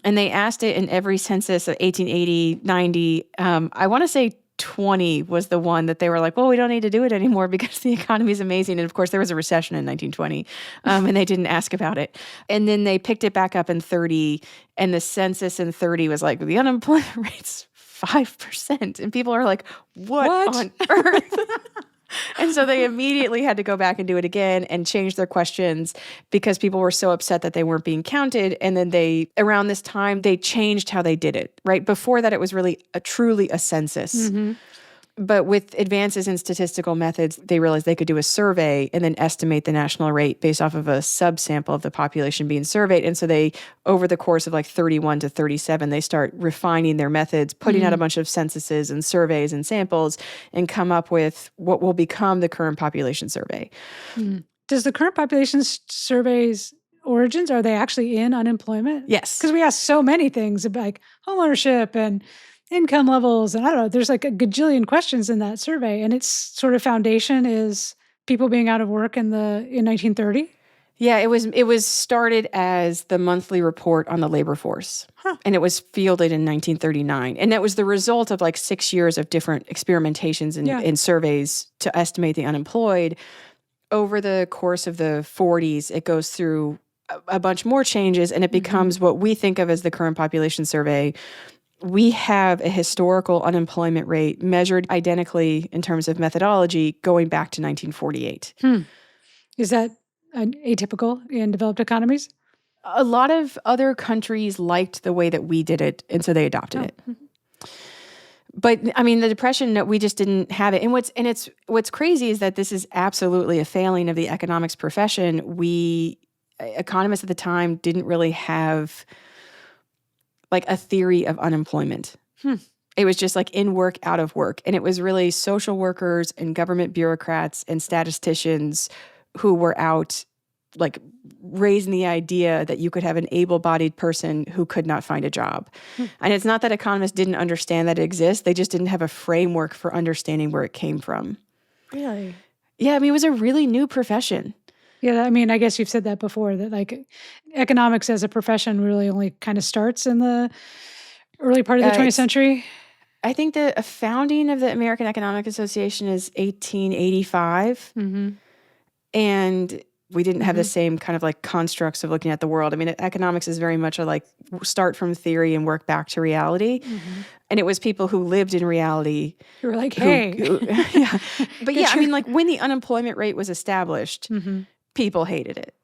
And they asked it in every census of 1880, 90. I want to say 20 was the one that they were like, well, we don't need to do it anymore because the economy is amazing. And of course, there was a recession in 1920, and they didn't ask about it. And then they picked it back up in 30, and the census in 30 was like, the unemployment rate's 5%. And people are like, what? On earth? And so they immediately had to go back and do it again and change their questions because people were so upset that they weren't being counted. And then around this time, they changed how they did it, right? Before that, it was really truly a census. Mm-hmm. But with advances in statistical methods, they realized they could do a survey and then estimate the national rate based off of a subsample of the population being surveyed. And so they, over the course of like 31 to 37, they start refining their methods, putting out a bunch of censuses and surveys and samples, and come up with what will become the current population survey. Does the current population survey's origins, are they actually in unemployment? Yes. Because we ask so many things about like homeownership and income levels, and I don't know, there's like a gajillion questions in that survey, and its sort of foundation is people being out of work in 1930. Yeah, it was started as the monthly report on the labor force, and it was fielded in 1939, and that was the result of like 6 years of different experimentations and surveys to estimate the unemployed. Over the course of the 40s, it goes through a bunch more changes, and it becomes what we think of as the current population survey. We have a historical unemployment rate measured identically in terms of methodology going back to 1948. Is that atypical in developed economies? A lot of other countries liked the way that we did it, and so they adopted it. Mm-hmm. But I mean, the Depression, we just didn't have it. And what's crazy is that this is absolutely a failing of the economics profession. Economists at the time didn't really have like a theory of unemployment. It was just like in work, out of work. And it was really social workers and government bureaucrats and statisticians who were out like raising the idea that you could have an able-bodied person who could not find a job. And it's not that economists didn't understand that it exists. They just didn't have a framework for understanding where it came from. Really? Yeah, I mean, it was a really new profession. Yeah, I mean, I guess you've said that before, that like economics as a profession really only kind of starts in the early part of the 20th century. I think the founding of the American Economic Association is 1885. Mm-hmm. And we didn't have the same kind of like constructs of looking at the world. I mean, economics is very much a like start from theory and work back to reality. Mm-hmm. And it was people who lived in reality. Who were like, hey. Yeah. But yeah, I mean, like when the unemployment rate was established, people hated it.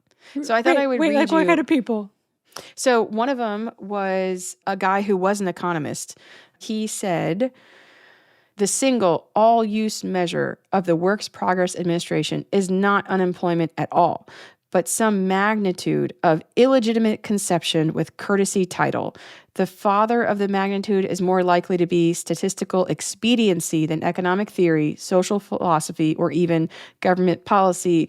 So I thought I would read like you. What kind of people? So one of them was a guy who was an economist. He said, the single all-use measure of the Works Progress Administration is not unemployment at all, but some magnitude of illegitimate conception with courtesy title. The father of the magnitude is more likely to be statistical expediency than economic theory, social philosophy, or even government policy.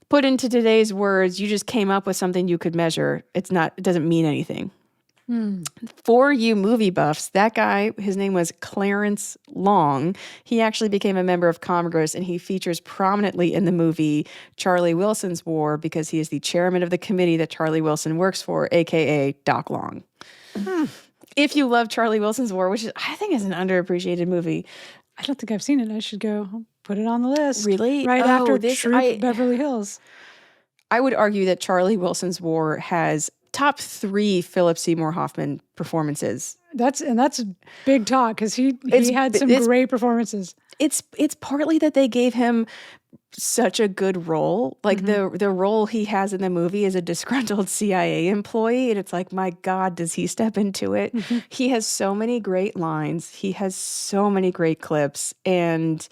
Put into today's words, you just came up with something you could measure. It doesn't mean anything. For you movie buffs, that guy, his name was Clarence Long. He actually became a member of Congress, and he features prominently in the movie Charlie Wilson's War because he is the chairman of the committee that Charlie Wilson works for, a.k.a. Doc Long. If you love Charlie Wilson's War, which I think is an underappreciated movie. I don't think I've seen it. I should go put it on the list. Really? Right after Troop Beverly Hills. I would argue that Charlie Wilson's War has top 3 Philip Seymour Hoffman performances. That's big talk because he had some great performances. It's partly that they gave him such a good role. Like the role he has in the movie is a disgruntled CIA employee. And it's like, my God, does he step into it? He has so many great lines. He has so many great clips. And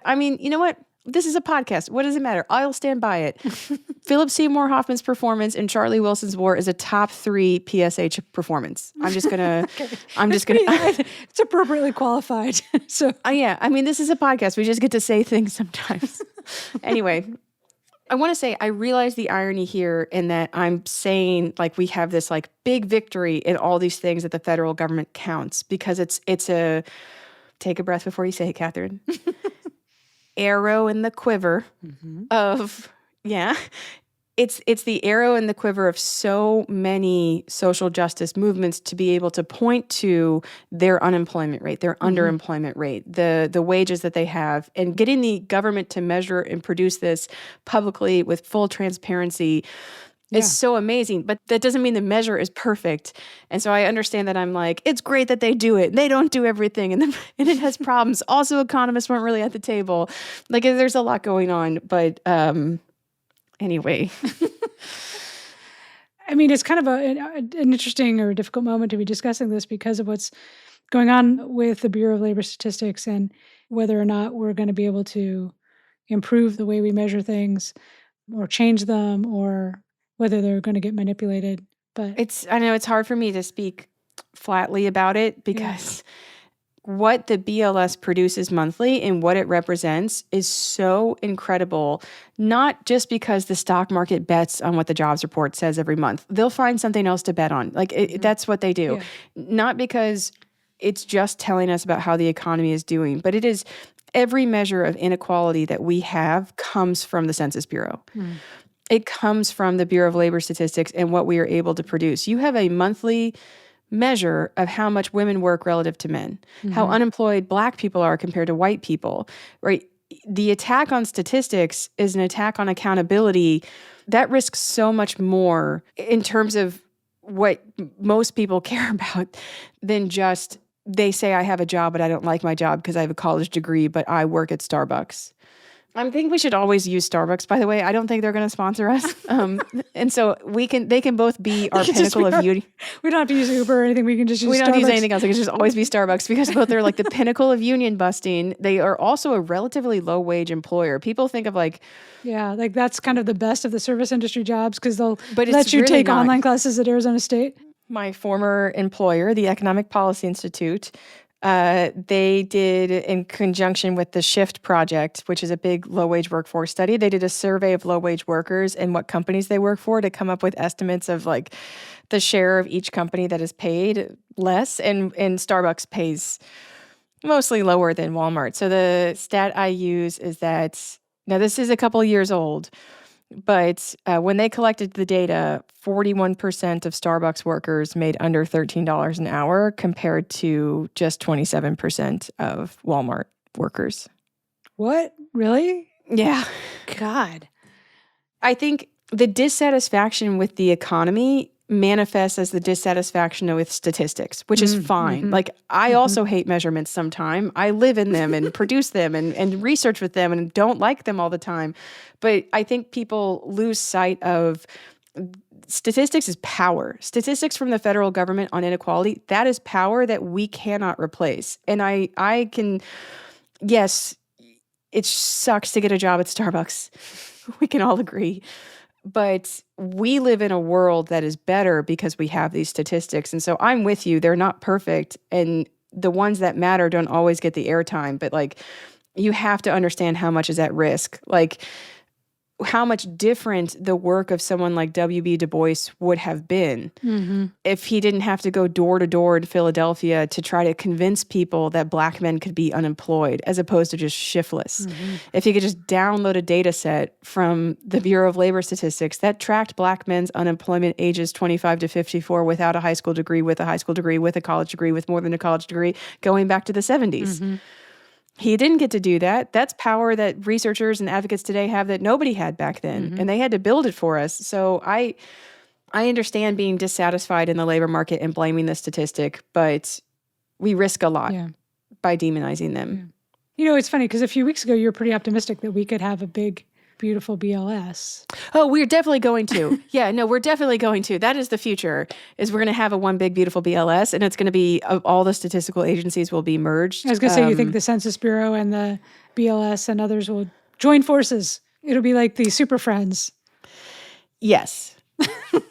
I mean, you know what? This is a podcast. What does it matter? I'll stand by it. Philip Seymour Hoffman's performance in Charlie Wilson's War is a top 3 PSH performance. I'm just gonna, it's appropriately qualified. So yeah, I mean, this is a podcast. We just get to say things sometimes. Anyway, I want to say I realize the irony here in that I'm saying like we have this like big victory in all these things that the federal government counts because it's a, take a breath before you say it, Kathryn. Arrow in the quiver of, it's the arrow in the quiver of so many social justice movements to be able to point to their unemployment rate, their underemployment rate, the wages that they have, and getting the government to measure and produce this publicly with full transparency is so amazing. But that doesn't mean the measure is perfect. And so I understand that I'm like, it's great that they do it. They don't do everything. And it has problems. Also, economists weren't really at the table. Like, there's a lot going on. But anyway. I mean, it's kind of an interesting or difficult moment to be discussing this because of what's going on with the Bureau of Labor Statistics and whether or not we're going to be able to improve the way we measure things or change them or whether they're going to get manipulated. But I know it's hard for me to speak flatly about it because what the BLS produces monthly and what it represents is so incredible, not just because the stock market bets on what the jobs report says every month. They'll find something else to bet on. Like that's what they do. Yeah. Not because it's just telling us about how the economy is doing, but it is every measure of inequality that we have comes from the Census Bureau. It comes from the Bureau of Labor Statistics and what we are able to produce. You have a monthly measure of how much women work relative to men, how unemployed Black people are compared to white people, right? The attack on statistics is an attack on accountability that risks so much more in terms of what most people care about than just they say I have a job, but I don't like my job because I have a college degree, but I work at Starbucks. I think we should always use Starbucks, by the way. I don't think they're going to sponsor us. And so they can both be our pinnacle of unity. We don't have to use Uber or anything. We can just use Starbucks. We don't use anything else. It can just always be Starbucks because both are like the pinnacle of union busting. They are also a relatively low wage employer. People think of like that's kind of the best of the service industry jobs because they'll let you take online classes at Arizona State. My former employer, the Economic Policy Institute, they did, in conjunction with the SHIFT project, which is a big low-wage workforce study, they did a survey of low-wage workers and what companies they work for to come up with estimates of like the share of each company that is paid less, and Starbucks pays mostly lower than Walmart. So the stat I use is that, now this is a couple years old, but when they collected the data, 41% of Starbucks workers made under $13 an hour compared to just 27% of Walmart workers. What? Really? Yeah. God. I think the dissatisfaction with the economy manifests as the dissatisfaction with statistics, which is fine. Like, I also hate measurements sometime. I live in them and produce them and research with them and don't like them all the time. But I think people lose sight of statistics is power. Statistics from the federal government on inequality, that is power that we cannot replace. And I can, yes, it sucks to get a job at Starbucks. We can all agree. But we live in a world that is better because we have these statistics. And so I'm with you. They're not perfect. And the ones that matter don't always get the airtime. But like, you have to understand how much is at risk. Like, how much different the work of someone like W.E.B. Du Bois would have been if he didn't have to go door to door in Philadelphia to try to convince people that Black men could be unemployed as opposed to just shiftless. If he could just download a data set from the Bureau of Labor Statistics that tracked Black men's unemployment ages 25 to 54 without a high school degree, with a high school degree, with a college degree, with more than a college degree, going back to the 70s. He didn't get to do that. That's power that researchers and advocates today have that nobody had back then, and they had to build it for us. So I understand being dissatisfied in the labor market and blaming the statistic, but we risk a lot by demonizing them. It's funny because a few weeks ago you were pretty optimistic that we could have a big, beautiful BLS. Oh, we're definitely going to. Yeah, no, we're definitely going to. That is the future, is we're going to have a one big, beautiful BLS, and it's going to be, all the statistical agencies will be merged. I was going to say, you think the Census Bureau and the BLS and others will join forces? It'll be like the Super Friends. Yes.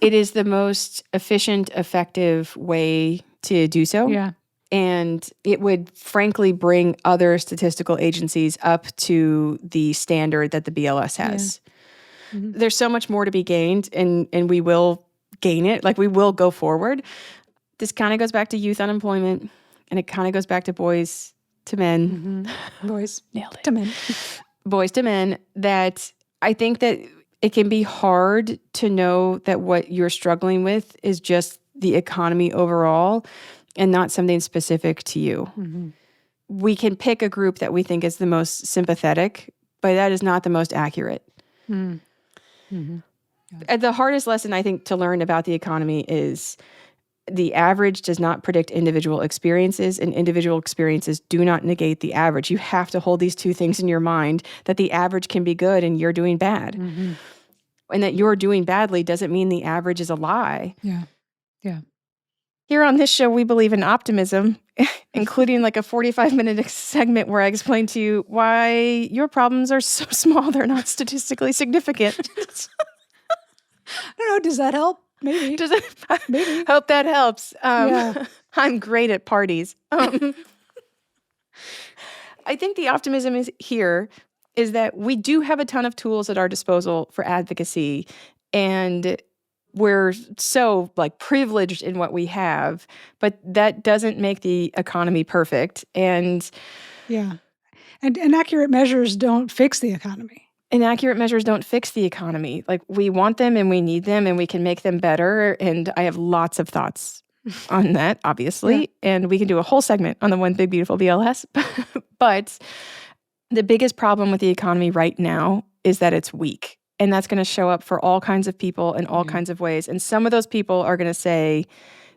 It is the most efficient, effective way to do so. Yeah. And it would frankly bring other statistical agencies up to the standard that the BLS has. Yeah. There's so much more to be gained, and we will gain it. Like, we will go forward. This kind of goes back to youth unemployment, and it kind of goes back to boys to men. Boys Nailed it. to men. Boys to men, that I think that it can be hard to know that what you're struggling with is just the economy overall and not something specific to you. We can pick a group that we think is the most sympathetic, but that is not the most accurate. The hardest lesson, I think, to learn about the economy is the average does not predict individual experiences, and individual experiences do not negate the average. You have to hold these two things in your mind, that the average can be good and you're doing bad. And that you're doing badly doesn't mean the average is a lie. Yeah. Here on this show, we believe in optimism, including like a 45-minute segment where I explain to you why your problems are so small they're not statistically significant. I don't know. Does that help? Maybe. Maybe. Hope that helps. Yeah. I'm great at parties. I think the optimism is that we do have a ton of tools at our disposal for advocacy, and we're so privileged in what we have, but that doesn't make the economy perfect. And accurate measures don't fix the economy. Inaccurate measures don't fix the economy. We want them and we need them and we can make them better. And I have lots of thoughts on that, obviously. And we can do a whole segment on the one big, beautiful BLS. But the biggest problem with the economy right now is that it's weak. And that's going to show up for all kinds of people in all kinds of ways. And some of those people are going to say,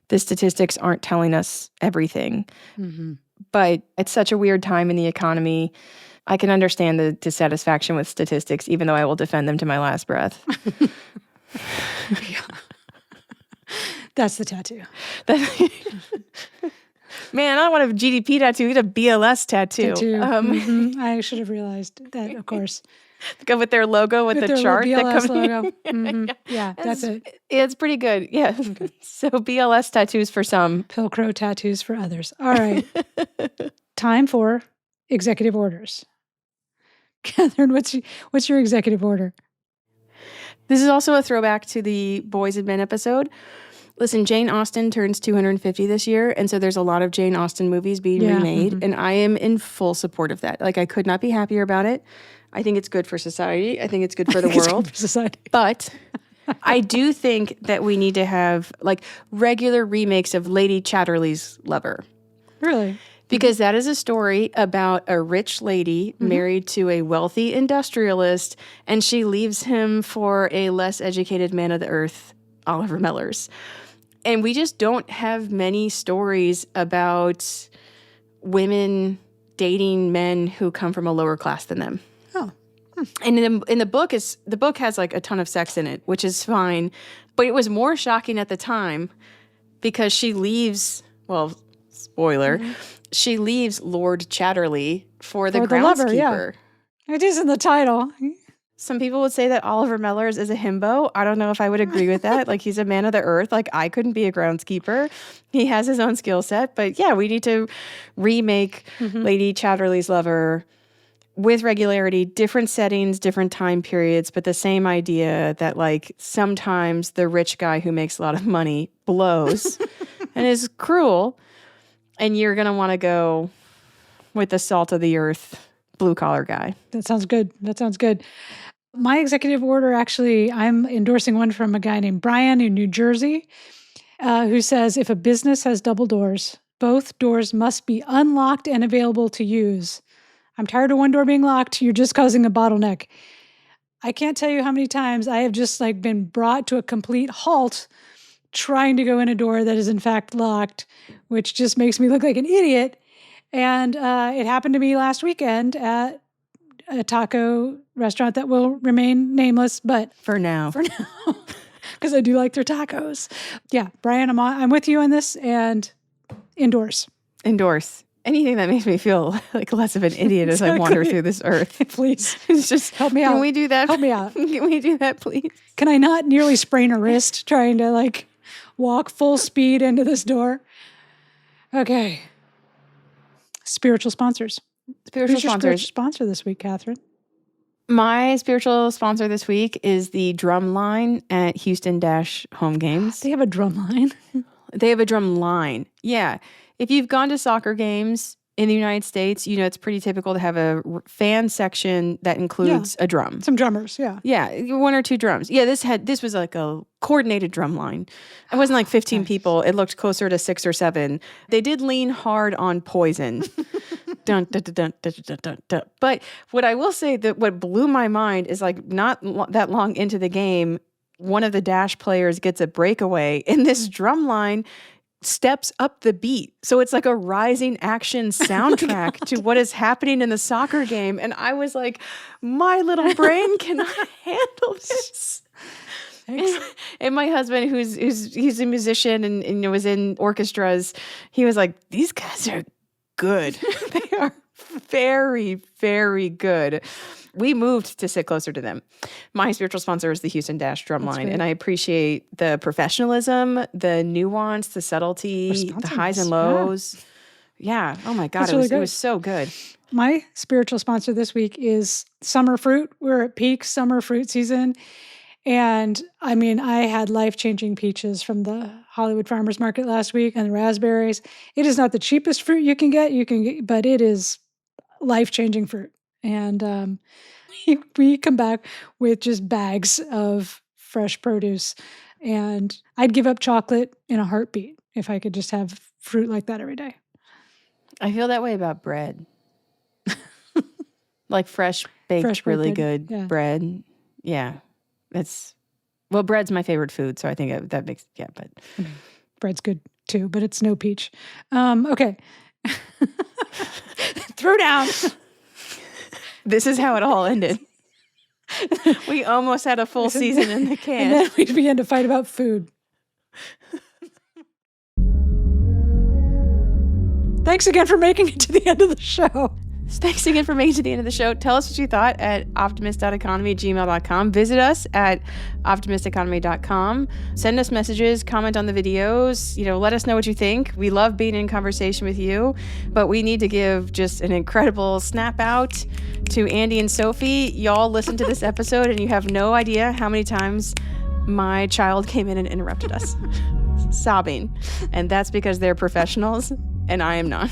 the statistics aren't telling us everything. But it's such a weird time in the economy. I can understand the dissatisfaction with statistics, even though I will defend them to my last breath. That's the tattoo. Man, I don't want a GDP tattoo. Get a BLS tattoo. I should have realized that, of course. Go with their logo with the chart. BLS logo. Yeah, that's it. It's pretty good. Yeah. Okay. So BLS tattoos for some. Pilcrow tattoos for others. All right. Time for executive orders. Kathryn, what's your executive order? This is also a throwback to the Boys and Men episode. Listen, Jane Austen turns 250 this year, and so there's a lot of Jane Austen movies being remade, and I am in full support of that. I could not be happier about it. I think it's good for society. I think it's good for the world. For society. But I do think that we need to have regular remakes of Lady Chatterley's Lover. Really? Because that is a story about a rich lady married to a wealthy industrialist, and she leaves him for a less educated man of the earth, Oliver Mellers. And we just don't have many stories about women dating men who come from a lower class than them. Oh. And in the book has a ton of sex in it, which is fine. But it was more shocking at the time because she leaves, spoiler, she leaves Lord Chatterley for the groundskeeper. Lover, It is in the title. Some people would say that Oliver Mellers is a himbo. I don't know if I would agree with that. He's a man of the earth. I couldn't be a groundskeeper. He has his own skill set. But yeah, we need to remake Lady Chatterley's Lover with regularity, different settings, different time periods, but the same idea that sometimes the rich guy who makes a lot of money blows and is cruel, and you're going to want to go with the salt of the earth blue-collar guy. That sounds good. My executive order, actually, I'm endorsing one from a guy named Brian in New Jersey, who says, if a business has double doors, both doors must be unlocked and available to use I'm tired of one door being locked. You're just causing a bottleneck. I can't tell you how many times I have just like been brought to a complete halt trying to go in a door that is in fact locked, which just makes me look like an idiot. And it happened to me last weekend at a taco restaurant that will remain nameless, but For now. because I do like their tacos. Yeah, Brian, I'm with you on this, and endorse. Anything that makes me feel like less of an idiot as I wander through this earth. Please. It's just Help me out. Can we do that? Help me out. Can we do that, please? Can I not nearly sprain a wrist trying to like walk full speed into this door? Okay. Spiritual sponsors. Spiritual Who's your sponsors. spiritual sponsor this week, Kathryn? My spiritual sponsor this week is the drum line at Houston-Home Games. They have a drum line. They have a drum line. Yeah. If you've gone to soccer games in the United States, you know, it's pretty typical to have a fan section that includes a drum. Some drummers, yeah. Yeah, 1 or 2 drums. Yeah, this was like a coordinated drum line. It wasn't like 15 people. It looked closer to 6 or 7. They did lean hard on Poison. Dun, dun, dun, dun, dun, dun, dun, dun. But what I will say that what blew my mind is like not that long into the game, one of the Dash players gets a breakaway, and this drum line steps up the beat. So it's like a rising action soundtrack to what is happening in the soccer game. And I was like, my little brain cannot handle this. And my husband, he's a musician and was in orchestras, he was like, these guys are good. They are very, very good. We moved to sit closer to them. My spiritual sponsor is the Houston Dash Drumline, and I appreciate the professionalism, the nuance, the subtlety, the highs and lows. Yeah. Oh my God, it was so good. My spiritual sponsor this week is summer fruit. We're at peak summer fruit season. And I mean, I had life-changing peaches from the Hollywood Farmers Market last week and raspberries. It is not the cheapest fruit you can get, but it is life-changing fruit. And we come back with just bags of fresh produce. And I'd give up chocolate in a heartbeat if I could just have fruit like that every day. I feel that way about bread. Like fresh baked, really good bread. Yeah. Bread's my favorite food, so I think that makes, but. Bread's good too, but it's no peach. Okay. Throw down. This is how it all ended. We almost had a full season in the can. And then we began to fight about food. Thanks again for making it to the end of the show. Thanks again for making it to the end of the show. Tell us what you thought at optimist.economy@gmail.com. Visit us at optimisteconomy.com. Send us messages, comment on the videos. Let us know what you think. We love being in conversation with you, but we need to give just an incredible snap out to Andy and Sophie. Y'all listen to this episode and you have no idea how many times my child came in and interrupted us, sobbing. And that's because they're professionals and I am not.